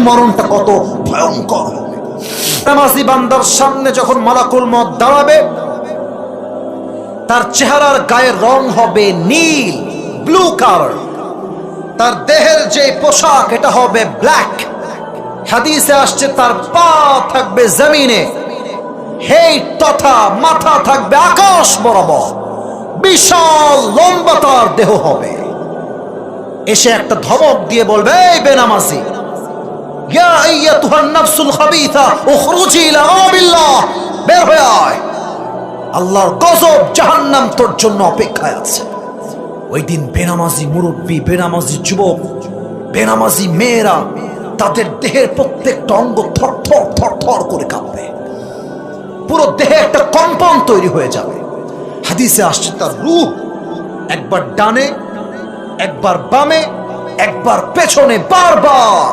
মরণটা কত ভয়ঙ্কর হবে। নামাজি বান্দার সামনে যখন মালাকুল মউত দাঁড়াবে, তার চেহারার গায়ের রং হবে নীল, ব্লু কালার। তার দেহের যে পোশাক এটা হবে ব্ল্যাক। হাদিসে আসছে তার পা থাকবে জমিনে, হেট তথা মাথা থাকবে আকাশ বরাবর, বিশাল লম্বা তার দেহ হবে। এসে একটা ধমক দিয়ে বলবে, এই বেনামাজি, ইয়া আইয়াতুহান নাফসুল খাবিথা উখরুজি ইলা গাযাবিল্লাহ, বের হয়ে আয়, আল্লাহর গজব জাহান্নাম তোর জন্য অপেক্ষায় আছে। ওই দিন বেনামাজি মুরব্বী, বেনামাজি যুবক, বেনামাজি মেয়েরা, তাদের দেহের প্রত্যেকটা অঙ্গ থর থর থর থর করে কাঁপবে, পুরো দেহে একটা কম্পন তৈরি হয়ে যাবে। হাদিসে আসছে তার রূহ একবার ডানে, একবার বামে, একবার পেছনে বারবার